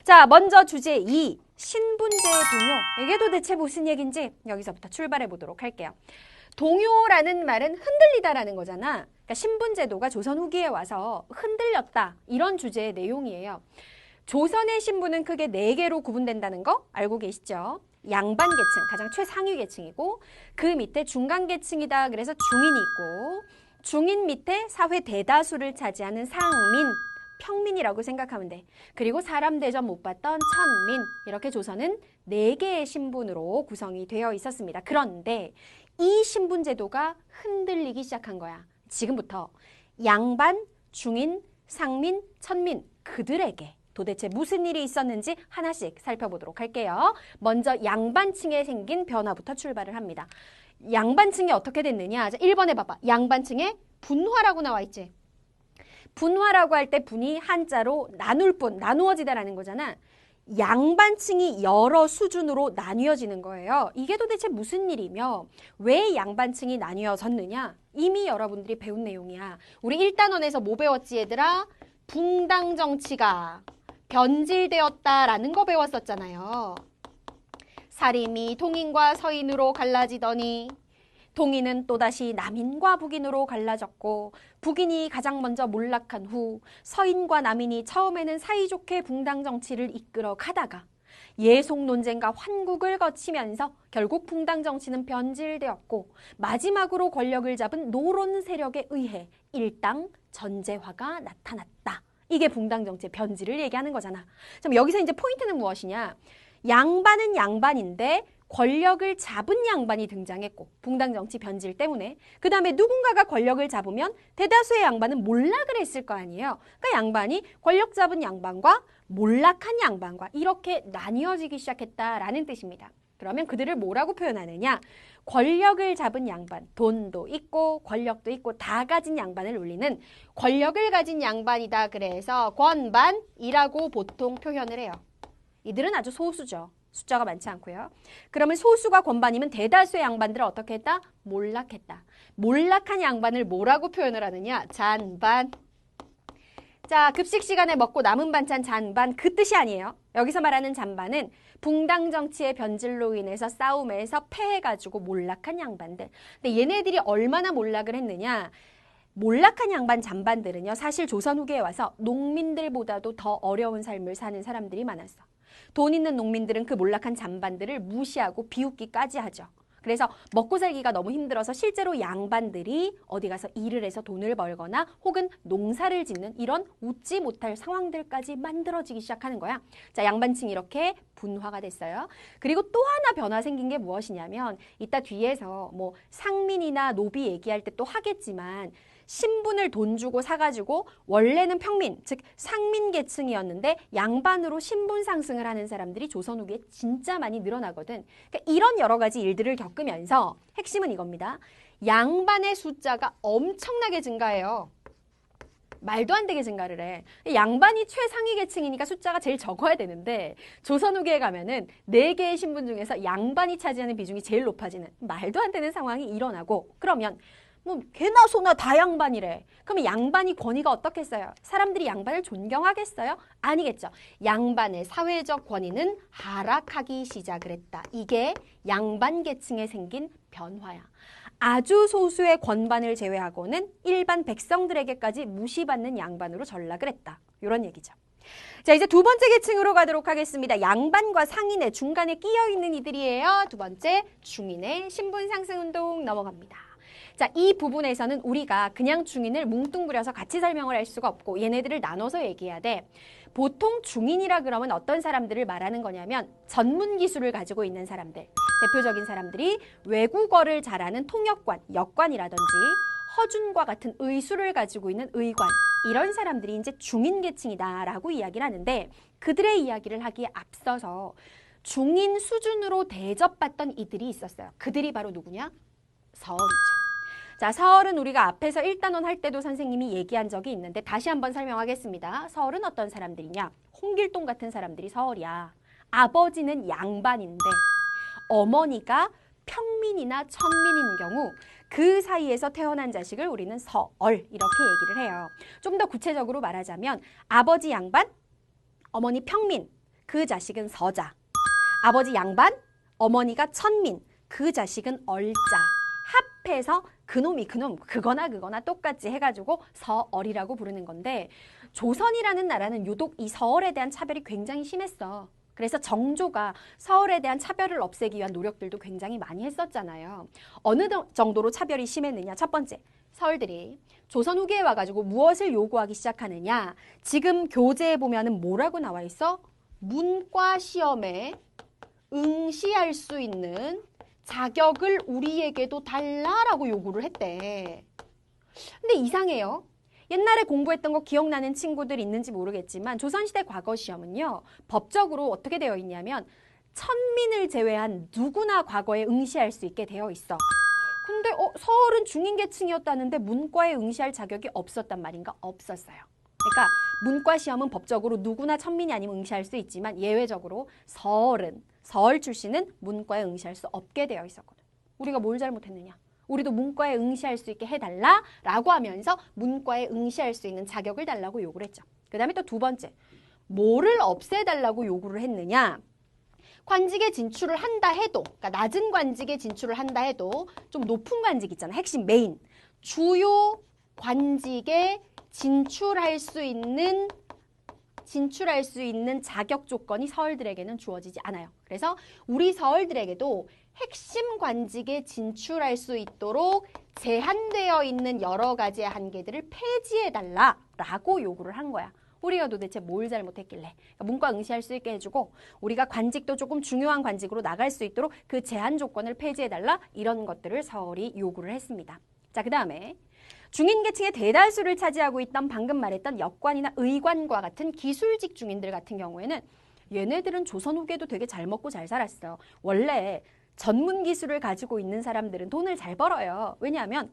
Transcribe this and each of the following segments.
자, 먼저 주제 2. 신분제 동요. 이게 도대체 무슨 얘기인지 여기서부터 출발해 보도록 할게요. 동요라는 말은 흔들리다라는 거잖아. 그러니까 신분제도가 조선 후기에 와서 흔들렸다. 이런 주제의 내용이에요. 조선의 신분은 크게 4개로 구분된다는 거 알고 계시죠? 양반 계층, 가장 최상위 계층이고 그 밑에 중간 계층이다. 그래서 중인이 있고 중인 밑에 사회 대다수를 차지하는 상민, 평민이라고 생각하면 돼. 그리고 사람 대접 못 받던 천민, 이렇게 조선은 4개의 신분으로 구성이 되어 있었습니다. 그런데 이 신분제도가 흔들리기 시작한 거야. 지금부터 양반, 중인, 상민, 천민 그들에게 도대체 무슨 일이 있었는지 하나씩 살펴보도록 할게요. 먼저 양반층에 생긴 변화부터 출발을 합니다. 양반층이 어떻게 됐느냐? 자, 1번에 봐봐. 양반층에 분화라고 나와 있지. 분화라고 할 때 분이 한자로 나눌 뿐, 나누어지다라는 거잖아. 양반층이 여러 수준으로 나뉘어지는 거예요. 이게 도대체 무슨 일이며 왜 양반층이 나뉘어졌느냐? 이미 여러분들이 배운 내용이야. 우리 1단원에서 뭐 배웠지 얘들아? 붕당 정치가 변질되었다라는 거 배웠었잖아요. 사림이 동인과 서인으로 갈라지더니 동인은 또다시 남인과 북인으로 갈라졌고 북인이 가장 먼저 몰락한 후 서인과 남인이 처음에는 사이좋게 붕당 정치를 이끌어 가다가 예속 논쟁과 환국을 거치면서 결국 붕당 정치는 변질되었고 마지막으로 권력을 잡은 노론 세력에 의해 일당 전제화가 나타났다. 이게 붕당 정치의 변질을 얘기하는 거잖아. 그럼 여기서 이제 포인트는 무엇이냐? 양반은 양반인데 권력을 잡은 양반이 등장했고 붕당 정치 변질 때문에 그 다음에 누군가가 권력을 잡으면 대다수의 양반은 몰락을 했을 거 아니에요. 그러니까 양반이 권력 잡은 양반과 몰락한 양반과 이렇게 나뉘어지기 시작했다라는 뜻입니다. 그러면 그들을 뭐라고 표현하느냐? 권력을 잡은 양반, 돈도 있고 권력도 있고 다 가진 양반을 울리는 권력을 가진 양반이다. 그래서 권반이라고 보통 표현을 해요. 이들은 아주 소수죠. 숫자가 많지 않고요. 그러면 소수가 권반이면 대다수의 양반들은 어떻게 했다? 몰락했다. 몰락한 양반을 뭐라고 표현을 하느냐? 잔반. 자, 급식 시간에 먹고 남은 반찬 잔반 그 뜻이 아니에요. 여기서 말하는 잔반은 붕당 정치의 변질로 인해서 싸움에서 패해가지고 몰락한 양반들. 근데 얘네들이 얼마나 몰락을 했느냐? 몰락한 양반 잔반들은요. 사실 조선 후기에 와서 농민들보다도 더 어려운 삶을 사는 사람들이 많았어. 돈 있는 농민들은 그 몰락한 잔반들을 무시하고 비웃기까지 하죠. 그래서 먹고 살기가 너무 힘들어서 실제로 양반들이 어디 가서 일을 해서 돈을 벌거나 혹은 농사를 짓는 이런 웃지 못할 상황들까지 만들어지기 시작하는 거야. 자, 양반층이 이렇게 분화가 됐어요. 그리고 또 하나 변화 생긴 게 무엇이냐면 이따 뒤에서 뭐 상민이나 노비 얘기할 때 또 하겠지만 신분을 돈 주고 사가지고 원래는 평민, 즉 상민 계층이었는데 양반으로 신분 상승을 하는 사람들이 조선 후기에 진짜 많이 늘어나거든. 그러니까 이런 여러 가지 일들을 겪으면서 핵심은 이겁니다. 양반의 숫자가 엄청나게 증가해요. 말도 안 되게 증가를 해. 양반이 최상위 계층이니까 숫자가 제일 적어야 되는데 조선 후기에 가면은 4개의 신분 중에서 양반이 차지하는 비중이 제일 높아지는 말도 안 되는 상황이 일어나고 그러면 뭐 개나 소나 다 양반이래. 그러면 양반이 권위가 어떻겠어요? 사람들이 양반을 존경하겠어요? 아니겠죠. 양반의 사회적 권위는 하락하기 시작을 했다. 이게 양반 계층에 생긴 변화야. 아주 소수의 권반을 제외하고는 일반 백성들에게까지 무시받는 양반으로 전락을 했다. 이런 얘기죠. 자, 이제 두 번째 계층으로 가도록 하겠습니다. 양반과 상인의 중간에 끼어 있는 이들이에요. 두 번째, 중인의 신분 상승 운동 넘어갑니다. 자, 이 부분에서는 우리가 그냥 중인을 뭉뚱그려서 같이 설명을 할 수가 없고 얘네들을 나눠서 얘기해야 돼. 보통 중인이라 그러면 어떤 사람들을 말하는 거냐면 전문 기술을 가지고 있는 사람들. 대표적인 사람들이 외국어를 잘하는 통역관, 역관이라든지 허준과 같은 의술을 가지고 있는 의관. 이런 사람들이 이제 중인 계층이다라고 이야기를 하는데 그들의 이야기를 하기에 앞서서 중인 수준으로 대접받던 이들이 있었어요. 그들이 바로 누구냐? 서얼이죠. 자, 서얼은 우리가 앞에서 1단원 할 때도 선생님이 얘기한 적이 있는데 다시 한번 설명하겠습니다. 서얼은 어떤 사람들이냐? 홍길동 같은 사람들이 서얼이야. 아버지는 양반인데 어머니가 평민이나 천민인 경우 그 사이에서 태어난 자식을 우리는 서얼 이렇게 얘기를 해요. 좀 더 구체적으로 말하자면 아버지 양반, 어머니 평민, 그 자식은 서자. 아버지 양반, 어머니가 천민, 그 자식은 얼자. 합해서 그놈이 그놈, 그거나 똑같이 해가지고 서얼이라고 부르는 건데, 조선이라는 나라는 유독 이 서얼에 대한 차별이 굉장히 심했어. 그래서 정조가 서얼에 대한 차별을 없애기 위한 노력들도 굉장히 많이 했었잖아요. 어느 정도로 차별이 심했느냐? 첫 번째, 서얼들이 조선 후기에 와가지고 무엇을 요구하기 시작하느냐? 지금 교재에 보면은 뭐라고 나와 있어? 문과 시험에 응시할 수 있는 자격을 우리에게도 달라라고 요구를 했대. 근데 이상해요. 옛날에 공부했던 거 기억나는 친구들 있는지 모르겠지만 조선시대 과거 시험은요. 법적으로 어떻게 되어 있냐면 천민을 제외한 누구나 과거에 응시할 수 있게 되어 있어. 근데 서얼은 중인계층이었다는데 문과에 응시할 자격이 없었단 말인가? 없었어요. 그러니까 문과 시험은 법적으로 누구나 천민이 아니면 응시할 수 있지만 예외적으로 서얼 출신은 문과에 응시할 수 없게 되어 있었거든. 우리가 뭘 잘못했느냐? 우리도 문과에 응시할 수 있게 해달라라고 하면서 문과에 응시할 수 있는 자격을 달라고 요구를 했죠. 그 다음에 또 두 번째, 뭐를 없애달라고 요구를 했느냐? 관직에 진출을 한다 해도, 그러니까 낮은 관직에 진출을 한다 해도 좀 높은 관직 있잖아. 핵심 메인. 주요 관직에 진출할 수 있는 자격 조건이 서얼들에게는 주어지지 않아요. 그래서 우리 서얼들에게도 핵심 관직에 진출할 수 있도록 제한되어 있는 여러 가지의 한계들을 폐지해달라라고 요구를 한 거야. 우리가 도대체 뭘 잘못했길래. 그러니까 문과 응시할 수 있게 해주고 우리가 관직도 조금 중요한 관직으로 나갈 수 있도록 그 제한 조건을 폐지해달라, 이런 것들을 서얼이 요구를 했습니다. 자, 그 다음에 중인계층의 대다수를 차지하고 있던 방금 말했던 역관이나 의관과 같은 기술직 중인들 같은 경우에는 얘네들은 조선 후기에도 되게 잘 먹고 잘 살았어. 원래 전문 기술을 가지고 있는 사람들은 돈을 잘 벌어요. 왜냐하면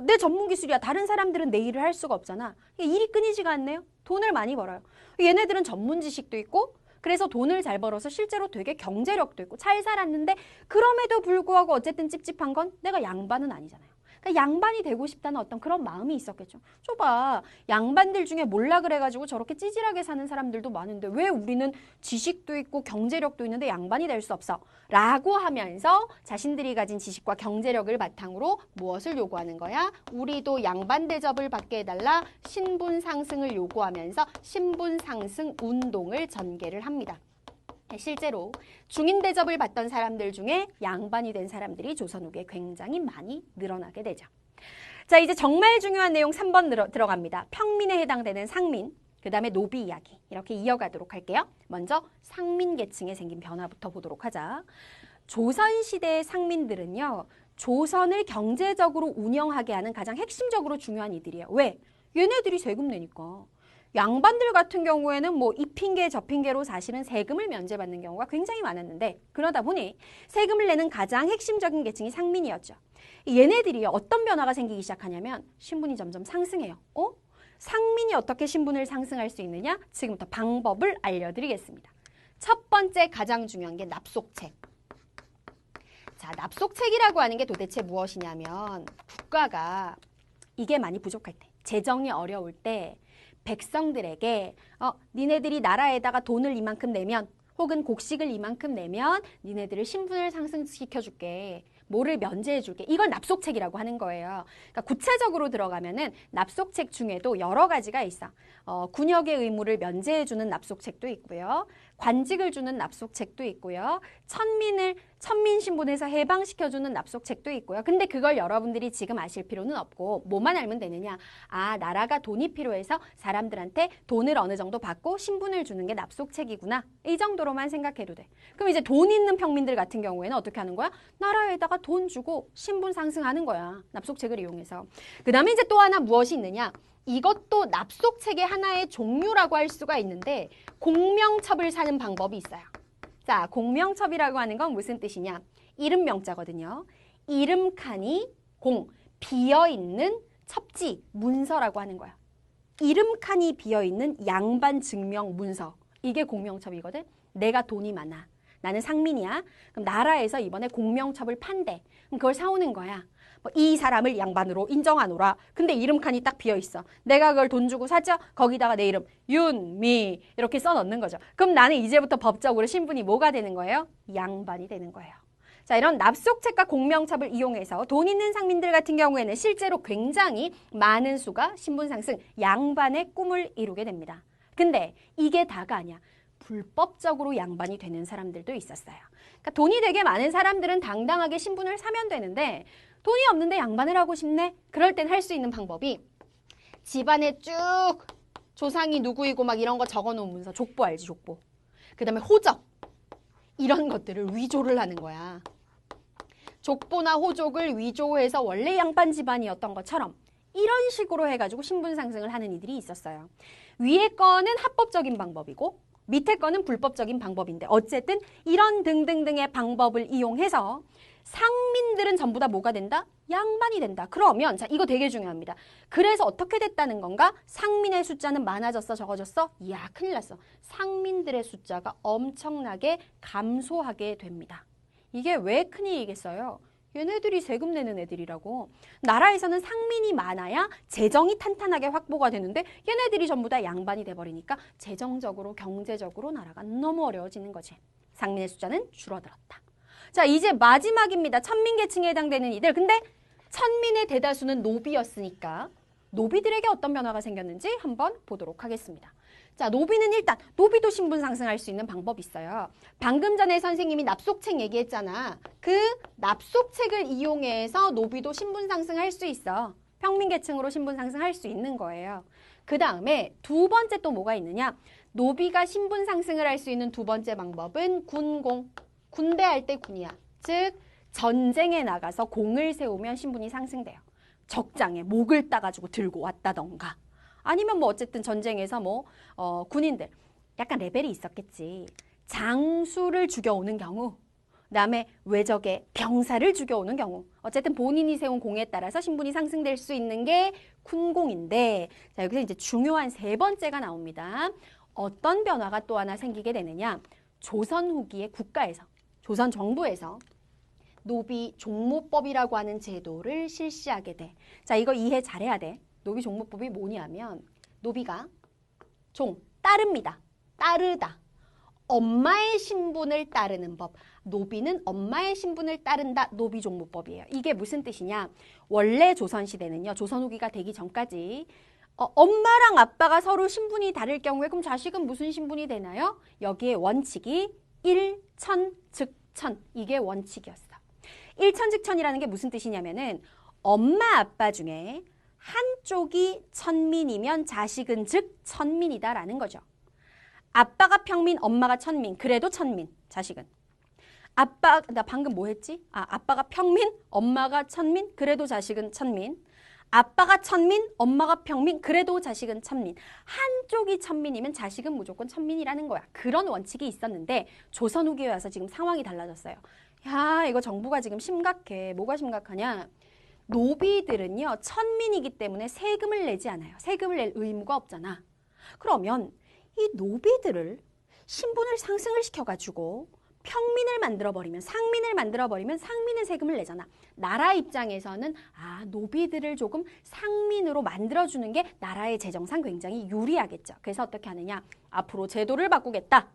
내 전문 기술이야. 다른 사람들은 내 일을 할 수가 없잖아. 일이 끊이지가 않네요. 돈을 많이 벌어요. 얘네들은 전문 지식도 있고 그래서 돈을 잘 벌어서 실제로 되게 경제력도 있고 잘 살았는데, 그럼에도 불구하고 어쨌든 찝찝한 건 내가 양반은 아니잖아요. 그러니까 양반이 되고 싶다는 어떤 그런 마음이 있었겠죠. 좁아. 양반들 중에 몰라 그래가지고 저렇게 찌질하게 사는 사람들도 많은데 왜 우리는 지식도 있고 경제력도 있는데 양반이 될 수 없어? 라고 하면서 자신들이 가진 지식과 경제력을 바탕으로 무엇을 요구하는 거야? 우리도 양반 대접을 받게 해달라, 신분 상승을 요구하면서 신분 상승 운동을 전개를 합니다. 실제로 중인 대접을 받던 사람들 중에 양반이 된 사람들이 조선 후기에 굉장히 많이 늘어나게 되죠. 자, 이제 정말 중요한 내용 3번 들어갑니다. 평민에 해당되는 상민, 그 다음에 노비 이야기, 이렇게 이어가도록 할게요. 먼저 상민 계층에 생긴 변화부터 보도록 하자. 조선시대의 상민들은요, 조선을 경제적으로 운영하게 하는 가장 핵심적으로 중요한 이들이에요. 왜? 얘네들이 세금 내니까. 양반들 같은 경우에는 뭐 이 핑계 저 핑계로 사실은 세금을 면제받는 경우가 굉장히 많았는데, 그러다 보니 세금을 내는 가장 핵심적인 계층이 상민이었죠. 얘네들이 어떤 변화가 생기기 시작하냐면 신분이 점점 상승해요. 상민이 어떻게 신분을 상승할 수 있느냐? 지금부터 방법을 알려드리겠습니다. 첫 번째 가장 중요한 게 납속책. 자, 납속책이라고 하는 게 도대체 무엇이냐면 국가가 이게 많이 부족할 때, 재정이 어려울 때 백성들에게 니네들이 나라에다가 돈을 이만큼 내면 혹은 곡식을 이만큼 내면 니네들을 신분을 상승시켜줄게. 뭐를 면제해줄게. 이걸 납속책이라고 하는 거예요. 그러니까 구체적으로 들어가면은 납속책 중에도 여러 가지가 있어. 군역의 의무를 면제해주는 납속책도 있고요. 관직을 주는 납속책도 있고요. 천민 신분에서 해방시켜주는 납속책도 있고요. 근데 그걸 여러분들이 지금 아실 필요는 없고 뭐만 알면 되느냐. 아, 나라가 돈이 필요해서 사람들한테 돈을 어느 정도 받고 신분을 주는 게 납속책이구나. 이 정도로만 생각해도 돼. 그럼 이제 돈 있는 평민들 같은 경우에는 어떻게 하는 거야? 나라에다가 돈 주고 신분 상승하는 거야. 납속책을 이용해서. 그 다음에 이제 또 하나 무엇이 있느냐. 이것도 납속책의 하나의 종류라고 할 수가 있는데 공명첩을 사는 방법이 있어요. 자, 공명첩이라고 하는 건 무슨 뜻이냐. 이름 명자거든요. 이름 칸이 비어있는 첩지, 문서라고 하는 거야. 이름 칸이 비어있는 양반 증명 문서. 이게 공명첩이거든. 내가 돈이 많아. 나는 상민이야. 그럼 나라에서 이번에 공명첩을 판대. 그럼 그걸 사오는 거야. 이 사람을 양반으로 인정하노라. 근데 이름 칸이 딱 비어 있어. 내가 그걸 돈 주고 샀죠? 거기다가 내 이름 윤미 이렇게 써 넣는 거죠. 그럼 나는 이제부터 법적으로 신분이 뭐가 되는 거예요? 양반이 되는 거예요. 자, 이런 납속책과 공명첩을 이용해서 돈 있는 상민들 같은 경우에는 실제로 굉장히 많은 수가 신분 상승, 양반의 꿈을 이루게 됩니다. 근데 이게 다가 아니야. 불법적으로 양반이 되는 사람들도 있었어요. 그러니까 돈이 되게 많은 사람들은 당당하게 신분을 사면 되는데 돈이 없는데 양반을 하고 싶네? 그럴 땐 할 수 있는 방법이 집안에 쭉 조상이 누구이고 막 이런 거 적어놓은 문서, 족보 알지, 족보. 그 다음에 호적. 이런 것들을 위조를 하는 거야. 족보나 호족을 위조해서 원래 양반 집안이었던 것처럼 이런 식으로 해가지고 신분 상승을 하는 이들이 있었어요. 위에 거는 합법적인 방법이고 밑에 거는 불법적인 방법인데 어쨌든 이런 등등등의 방법을 이용해서 상민들은 전부 다 뭐가 된다? 양반이 된다. 그러면 자 이거 되게 중요합니다. 그래서 어떻게 됐다는 건가? 상민의 숫자는 많아졌어? 적어졌어? 이야 큰일 났어. 상민들의 숫자가 엄청나게 감소하게 됩니다. 이게 왜 큰일이겠어요? 얘네들이 세금 내는 애들이라고. 나라에서는 상민이 많아야 재정이 탄탄하게 확보가 되는데 얘네들이 전부 다 양반이 돼버리니까 재정적으로 경제적으로 나라가 너무 어려워지는 거지. 상민의 숫자는 줄어들었다. 자 이제 마지막입니다. 천민계층에 해당되는 이들. 근데 천민의 대다수는 노비였으니까 노비들에게 어떤 변화가 생겼는지 한번 보도록 하겠습니다. 자, 노비는 일단 노비도 신분 상승할 수 있는 방법이 있어요. 방금 전에 선생님이 납속책 얘기했잖아. 그 납속책을 이용해서 노비도 신분 상승할 수 있어. 평민계층으로 신분 상승할 수 있는 거예요. 그 다음에 두 번째 또 뭐가 있느냐? 노비가 신분 상승을 할 수 있는 두 번째 방법은 군공. 군대 할 때 군이야. 즉 전쟁에 나가서 공을 세우면 신분이 상승돼요. 적장에 목을 따가지고 들고 왔다던가 아니면 뭐 어쨌든 전쟁에서 군인들 약간 레벨이 있었겠지. 장수를 죽여오는 경우, 그다음에 외적의 병사를 죽여오는 경우 어쨌든 본인이 세운 공에 따라서 신분이 상승될 수 있는 게 군공인데 자 여기서 이제 중요한 세 번째가 나옵니다. 어떤 변화가 또 하나 생기게 되느냐. 조선 후기의 국가에서 조선 정부에서 노비 종모법이라고 하는 제도를 실시하게 돼. 자, 이거 이해 잘해야 돼. 노비 종모법이 뭐냐면 노비가 따릅니다. 따르다. 엄마의 신분을 따르는 법. 노비는 엄마의 신분을 따른다. 노비 종모법이에요. 이게 무슨 뜻이냐? 원래 조선시대는요. 조선 후기가 되기 전까지 엄마랑 아빠가 서로 신분이 다를 경우에 그럼 자식은 무슨 신분이 되나요? 여기에 원칙이 일천즉천. 이게 원칙이었어. 일천즉천이라는 게 무슨 뜻이냐면은 엄마 아빠 중에 한쪽이 천민이면 자식은 즉 천민이다라는 거죠. 아빠가 평민, 엄마가 천민. 그래도 천민, 자식은. 나 방금 뭐 했지? 아빠가 평민, 엄마가 천민. 그래도 자식은 천민. 아빠가 천민, 엄마가 평민. 그래도 자식은 천민. 한쪽이 천민이면 자식은 무조건 천민이라는 거야. 그런 원칙이 있었는데 조선 후기에 와서 지금 상황이 달라졌어요. 야, 이거 정부가 지금 심각해. 뭐가 심각하냐? 노비들은요, 천민이기 때문에 세금을 내지 않아요. 세금을 낼 의무가 없잖아. 그러면 이 노비들을 신분을 상승을 시켜가지고 평민을 만들어버리면, 상민을 만들어버리면 상민은 세금을 내잖아. 나라 입장에서는 노비들을 조금 상민으로 만들어주는 게 나라의 재정상 굉장히 유리하겠죠. 그래서 어떻게 하느냐? 앞으로 제도를 바꾸겠다.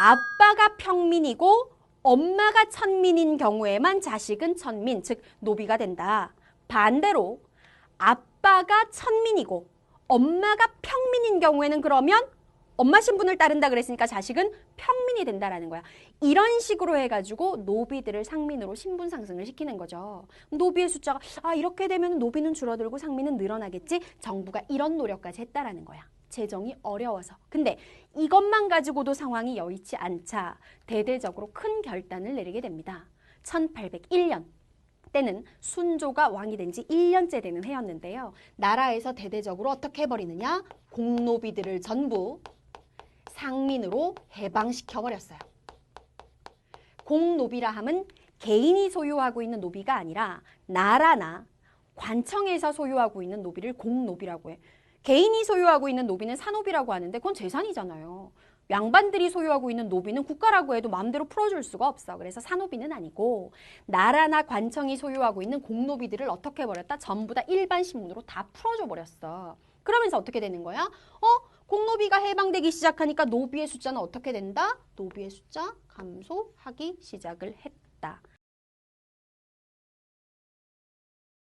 아빠가 평민이고 엄마가 천민인 경우에만 자식은 천민, 즉 노비가 된다. 반대로 아빠가 천민이고 엄마가 평민인 경우에는 그러면 엄마 신분을 따른다 그랬으니까 자식은 평민이 된다라는 거야. 이런 식으로 해가지고 노비들을 상민으로 신분 상승을 시키는 거죠. 노비의 숫자가 이렇게 되면 노비는 줄어들고 상민은 늘어나겠지. 정부가 이런 노력까지 했다라는 거야. 재정이 어려워서. 근데 이것만 가지고도 상황이 여의치 않자 대대적으로 큰 결단을 내리게 됩니다. 1801년 때는 순조가 왕이 된 지 1년째 되는 해였는데요. 나라에서 대대적으로 어떻게 해버리느냐? 공노비들을 전부 상민으로 해방시켜버렸어요. 공노비라 함은 개인이 소유하고 있는 노비가 아니라 나라나 관청에서 소유하고 있는 노비를 공노비라고 해. 개인이 소유하고 있는 노비는 사노비라고 하는데 그건 재산이잖아요. 양반들이 소유하고 있는 노비는 국가라고 해도 마음대로 풀어줄 수가 없어. 그래서 사노비는 아니고 나라나 관청이 소유하고 있는 공노비들을 어떻게 해버렸다? 전부 다 일반 신분으로 다 풀어줘 버렸어. 그러면서 어떻게 되는 거야? 공노비가 해방되기 시작하니까 노비의 숫자는 어떻게 된다? 노비의 숫자 감소하기 시작을 했다.